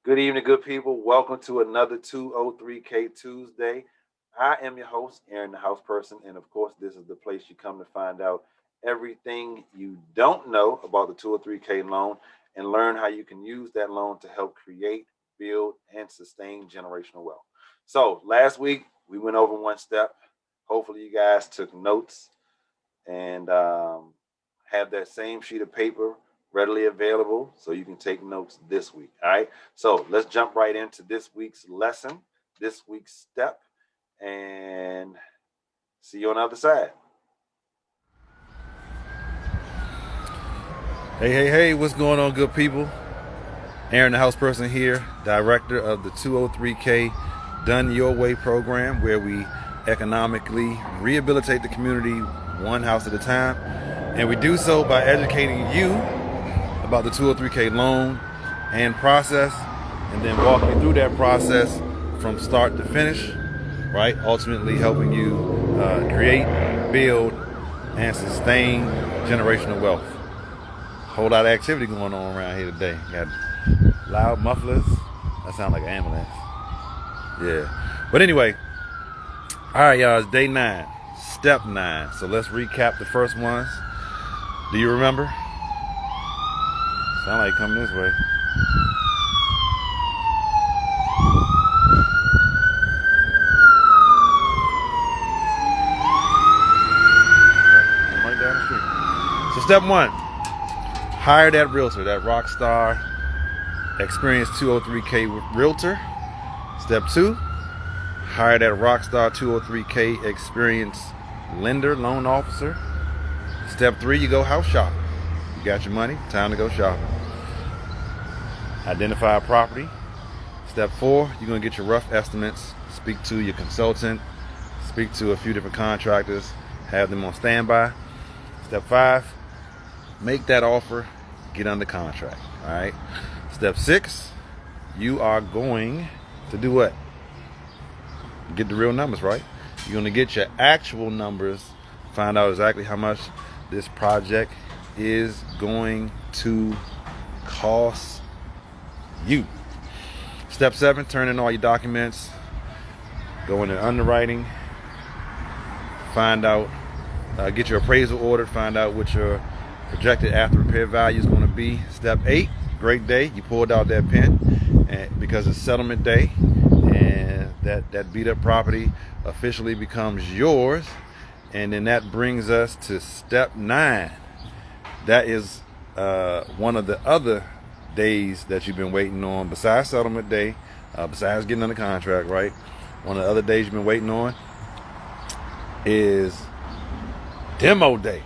Good evening, good people. Welcome to another 203K Tuesday. I am your host, Aaron, the house person, and of course, this is the place you come to find out everything you don't know about the 203K loan and learn how you can use that loan to help create, build, and sustain generational wealth. So, last week we went over one step. Hopefully, you guys took notes and have that same sheet of paper readily available so you can take notes this week. All right. So let's jump right into this week's lesson, this week's step, and see you on the other side. Hey, what's going on, good people? Aaron, the house person here, director of the 203K Done Your Way program, where we economically rehabilitate the community one house at a time. And we do so by educating you about the 203K loan and process, and then walk you through that process from start to finish, right? Ultimately helping you create, build, and sustain generational wealth. Whole lot of activity going on around here today. Got loud mufflers. That sounds like an ambulance. Yeah. But anyway, all right, y'all. It's day 9, step 9. So let's recap the first ones. Do you remember? Sound like coming this way. Right down the street. So step 1. Hire that realtor, that rock star, experienced 203K realtor. Step 2, hire that rock star 203K experienced lender, loan officer. Step 3, you go house shopping. You got your money, time to go shopping. Identify a property. Step 4, you're going to get your rough estimates, speak to your consultant, speak to a few different contractors, have them on standby. Step 5, make that offer, get under contract. All right. Step 6, you are going to do what? Get the real numbers, right? You're going to get your actual numbers, find out exactly how much this project is going to cost you. Step 7, turn in all your documents, go into underwriting, find out, get your appraisal ordered, find out what your projected after repair value is going to be. Step 8, great day. You pulled out that pen because it's settlement day, and that beat up property officially becomes yours. And then that brings us to step 9. That is one of the other days that you've been waiting on, besides settlement day, besides getting under contract, right? One of the other days you've been waiting on is demo day.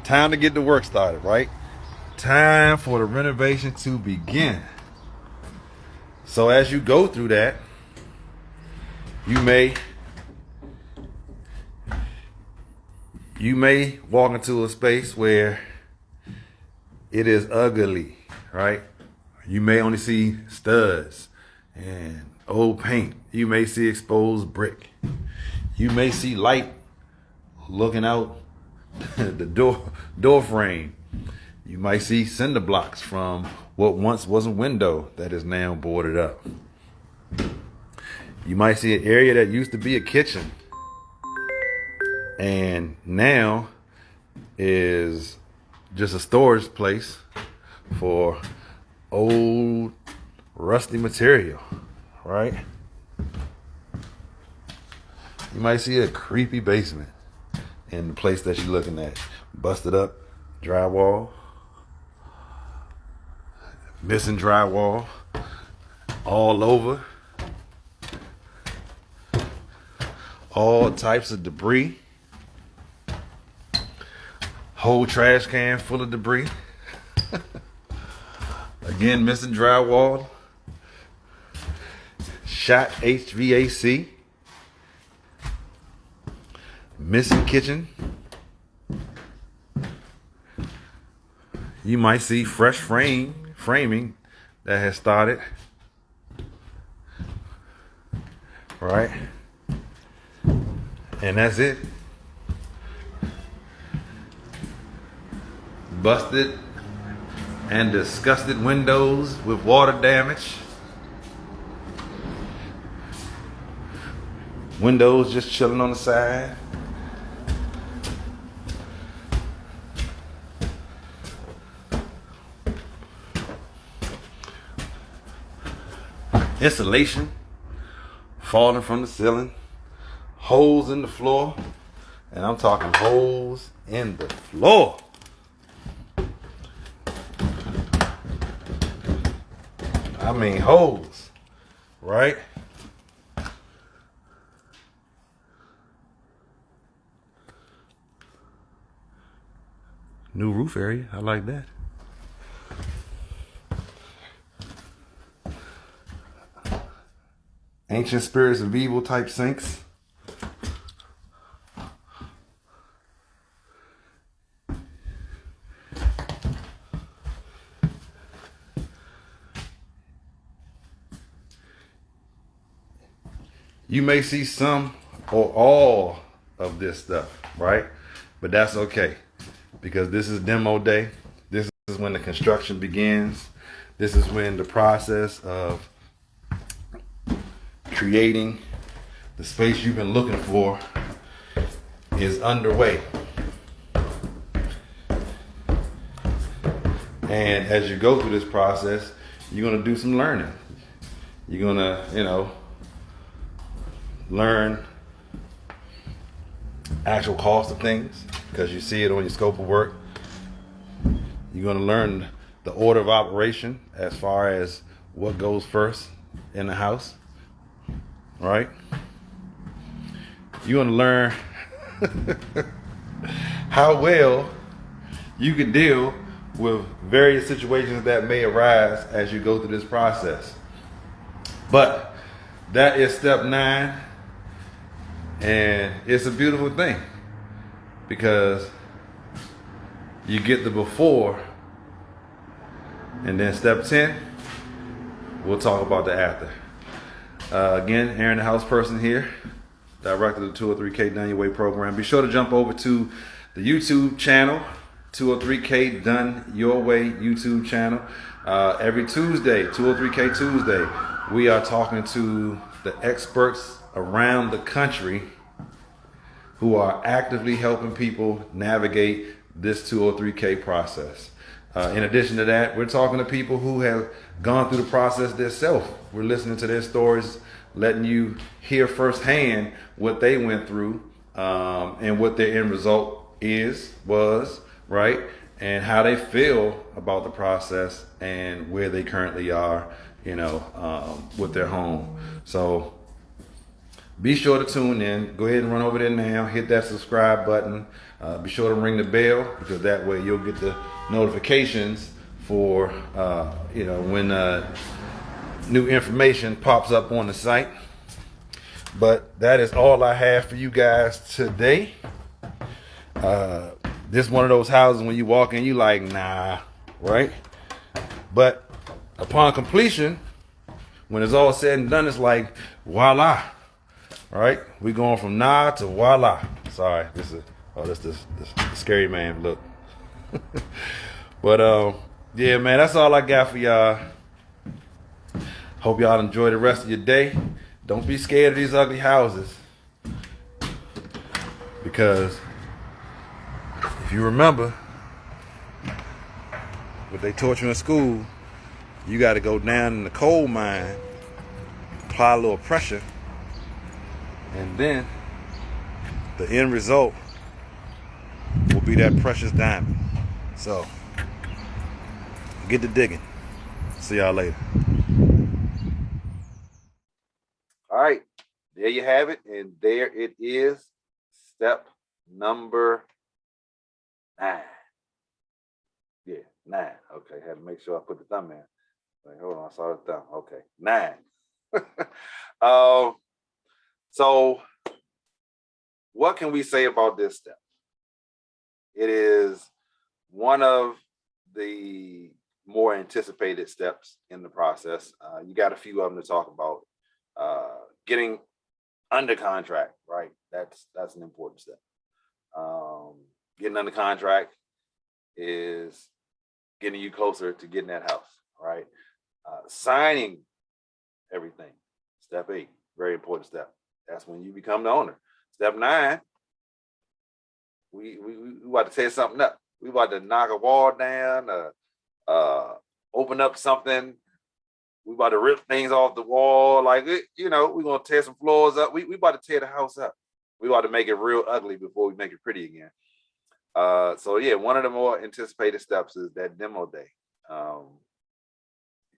Time to get the work started, right? Time for the renovation to begin. So as you go through that, you may walk into a space where it is ugly, right? You may only see studs and old paint. You may see exposed brick. You may see light looking out the door frame. You might see cinder blocks from what once was a window that is now boarded up. You might see an area that used to be a kitchen and now is just a storage place for old rusty material, right? You might see a creepy basement in the place that you're looking at. Busted up drywall, missing drywall all over, all types of debris, whole trash can full of debris. Again, missing drywall, shot HVAC, missing kitchen. You might see fresh framing that has started, right? And that's it. Busted and disgusted windows with water damage. Windows just chilling on the side. Insulation falling from the ceiling. Holes in the floor. And I'm talking holes in the floor. I mean holes, right? New roof area, I like that. Ancient spirits of evil type sinks. You may see some or all of this stuff, right? But that's okay, because this is demo day. This is when the construction begins. This is when the process of creating the space you've been looking for is underway. And as you go through this process, you're gonna do some learning. You're gonna, learn actual cost of things because you see it on your scope of work. You're gonna learn the order of operation as far as what goes first in the house, right? You're gonna learn how well you can deal with various situations that may arise as you go through this process. But that is step 9, and it's a beautiful thing because you get the before, and then step 10, we'll talk about the after. Again, Aaron the House Person here, director of the 203K Done Your Way program. Be sure to jump over to the YouTube channel, 203K Done Your Way YouTube channel. Every Tuesday, 203K Tuesday, we are talking to the experts around the country who are actively helping people navigate this 203K process. In addition to that, we're talking to people who have gone through the process themselves. We're listening to their stories, letting you hear firsthand what they went through, and what their end result was, right? And how they feel about the process and where they currently are, with their home. So be sure to tune in. Go ahead and run over there now. Hit that subscribe button. Be sure to ring the bell, because that way you'll get the notifications for when new information pops up on the site. But that is all I have for you guys today. This is one of those houses when you walk in, you like, nah, right? But upon completion, when it's all said and done, it's like, voila. All right, we going from nah to voila. Sorry, this scary man look. But yeah, man, that's all I got for y'all. Hope y'all enjoy the rest of your day. Don't be scared of these ugly houses, because if you remember what they taught you in school, you got to go down in the coal mine, apply a little pressure, and then the end result will be that precious diamond. So get to digging. See y'all later. All right, there you have it, and there it is. Step number 9. Yeah, 9. Okay, had to make sure I put the thumb in. Wait, hold on, I saw the thumb. Okay, 9. So what can we say about this step? It is one of the more anticipated steps in the process. You got a few of them to talk about. Getting under contract, right? That's an important step. Getting under contract is getting you closer to getting that house, right? Signing everything, step 8, very important step. That's when you become the owner. Step 9, we about to tear something up. We about to knock a wall down, open up something. We about to rip things off the wall. Like, we're going to tear some floors up. We about to tear the house up. We about to make it real ugly before we make it pretty again. So yeah, one of the more anticipated steps is that demo day.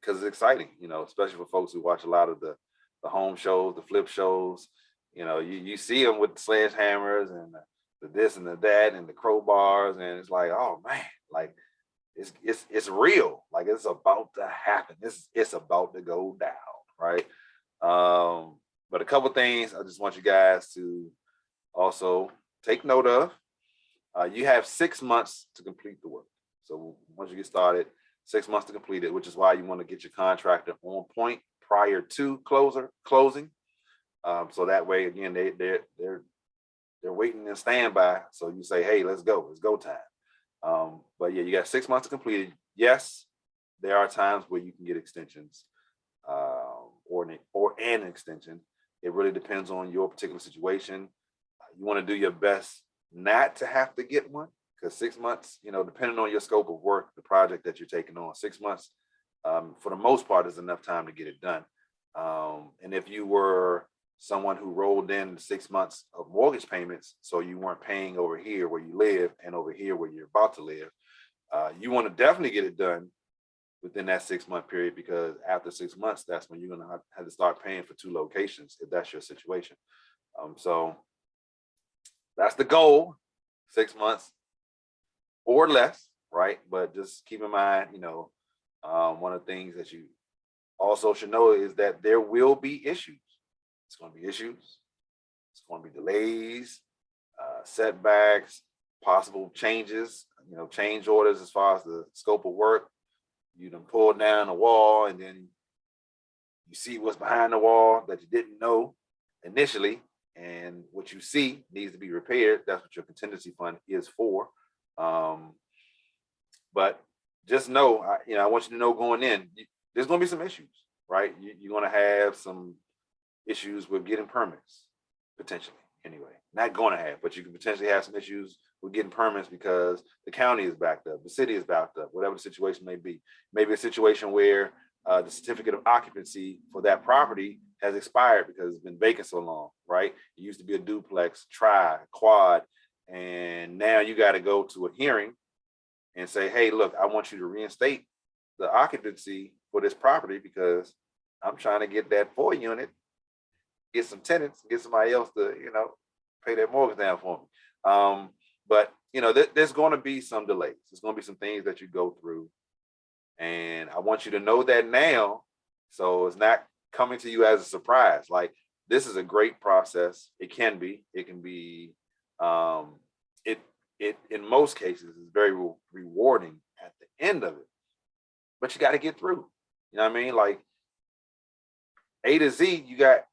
Because it's exciting, especially for folks who watch a lot of the home shows, the flip shows. You see them with the sledgehammers and the this and the that and the crowbars, and it's like, oh man, like it's real, like it's about to happen. It's about to go down, right? But a couple things I just want you guys to also take note of. You have 6 months to complete the work. So once you get started, 6 months to complete it, which is why you want to get your contractor on point prior to closing. So that way, again, they're waiting and standby. So you say, hey, let's go time. But yeah, you got 6 months to complete it. Yes, there are times where you can get extensions or an extension. It really depends on your particular situation. You want to do your best not to have to get one, because 6 months, depending on your scope of work, the project that you're taking on, 6 months, for the most part, is enough time to get it done. And if you were someone who rolled in 6 months of mortgage payments, so you weren't paying over here where you live and over here where you're about to live, you want to definitely get it done within that 6 month period, because after 6 months, that's when you're going to have to start paying for 2 locations if that's your situation. So that's the goal, 6 months or less, right? But just keep in mind, one of the things that you also should know is that there will be issues. It's going to be issues. It's going to be delays, setbacks, possible changes, change orders as far as the scope of work. You done pull down a wall and then you see what's behind the wall that you didn't know initially, and what you see needs to be repaired. That's what your contingency fund is for. But just know, I want you to know going in, there's going to be some issues, right? You're going to have some issues with getting permits, potentially. Anyway, not going to have, but you can potentially have some issues with getting permits because the county is backed up, the city is backed up, whatever the situation may be. Maybe a situation where the certificate of occupancy for that property has expired because it's been vacant so long, right? It used to be a duplex, quad, and now you got to go to a hearing and say, hey, look, I want you to reinstate the occupancy for this property because I'm trying to get that 4-unit, get some tenants, get somebody else to, pay their mortgage down for me. But, there's going to be some delays. There's going to be some things that you go through. And I want you to know that now, so it's not coming to you as a surprise. Like, this is a great process. It can be, it in most cases is very rewarding at the end of it, but you got to get through. You know what I mean? Like A to Z, you got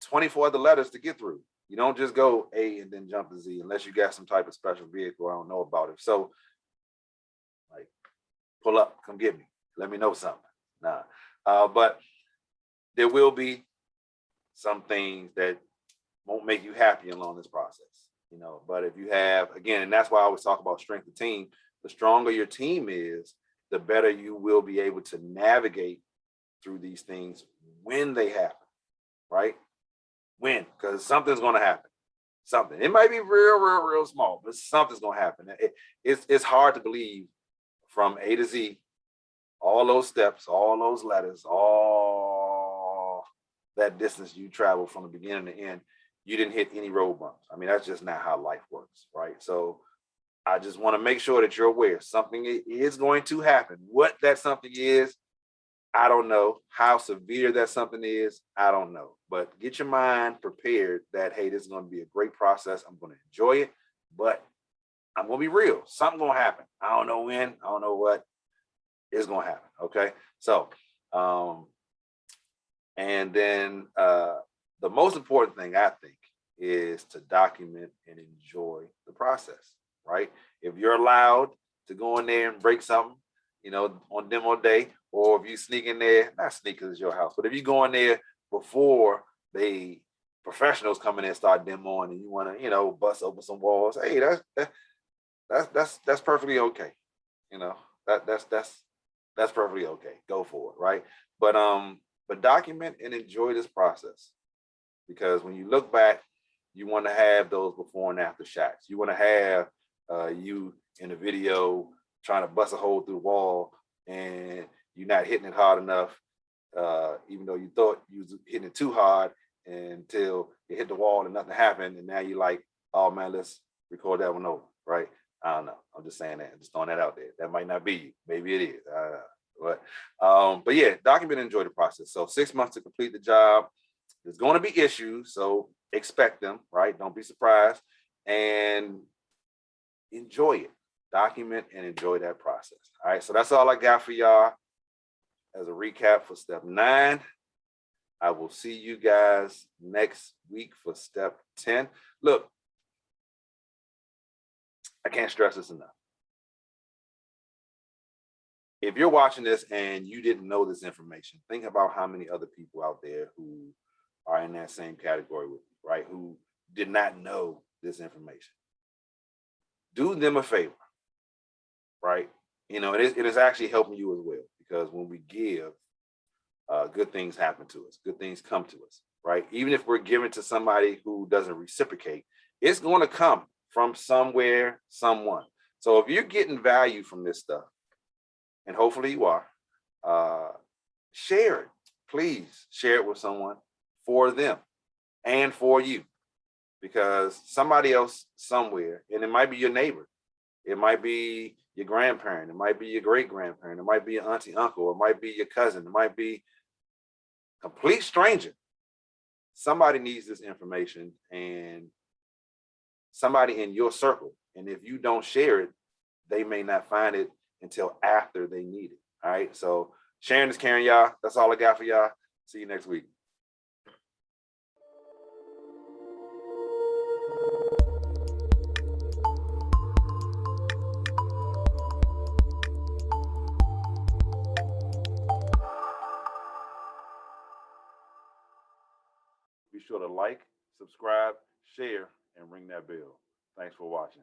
24 other letters to get through. You don't just go A and then jump to Z unless you got some type of special vehicle I don't know about it. So, like, pull up, come get me. Let me know something. Nah. But there will be some things that won't make you happy along this process. But if you have, again, and that's why I always talk about strength of team, the stronger your team is, the better you will be able to navigate through these things when they happen, right? When, because something's going to happen. Something. It might be real small, but something's going to happen. It's hard to believe from A to Z, all those steps, all those letters, all that distance you travel from the beginning to end, you didn't hit any road bumps. I mean, that's just not how life works, right? So I just want to make sure that you're aware something is going to happen. What that something is, I don't know. How severe that something is, I don't know. But get your mind prepared that, hey, this is going to be a great process. I'm going to enjoy it, but I'm going to be real. Something's going to happen. I don't know when, I don't know what. It's going to happen, okay? So, and then the most important thing, I think, is to document and enjoy the process, right? If you're allowed to go in there and break something, on demo day, or if you sneak in there, not sneak because it's your house, but if you go in there before they professionals come in and start demoing, and you want to, bust open some walls. Hey, that's perfectly okay. You know, that's perfectly okay. Go for it, right? But document and enjoy this process, because when you look back, you want to have those before and after shots. You want to have you in a video trying to bust a hole through the wall, and you're not hitting it hard enough, even though you thought you was hitting it too hard, until you hit the wall and nothing happened, and now you're like, oh man, let's record that one over, right? I don't know. I'm just saying that. I'm just throwing that out there. That might not be you. Maybe it is. But yeah, document and enjoy the process. So 6 months to complete the job. There's going to be issues, so expect them, right? Don't be surprised, and enjoy it. Document and enjoy that process. All right. So that's all I got for y'all as a recap for step 9. I will see you guys next week for step 10. Look, I can't stress this enough. If you're watching this and you didn't know this information, think about how many other people out there who are in that same category with you, right? Who did not know this information. Do them a favor, right? It is actually helping you as well, because when we give, good things happen to us. Good things come to us, right? Even if we're giving to somebody who doesn't reciprocate, it's going to come from somewhere, someone. So if you're getting value from this stuff, and hopefully you are, share it. Please share it with someone, for them and for you, because somebody else somewhere, and it might be your neighbor, it might be your grandparent, it might be your great grandparent, it might be your auntie, uncle, it might be your cousin, it might be a complete stranger. Somebody needs this information, and somebody in your circle. And if you don't share it, they may not find it until after they need it. All right. So sharing is caring, y'all. That's all I got for y'all. See you next week. Be sure to like, subscribe, share, and ring that bell. Thanks for watching.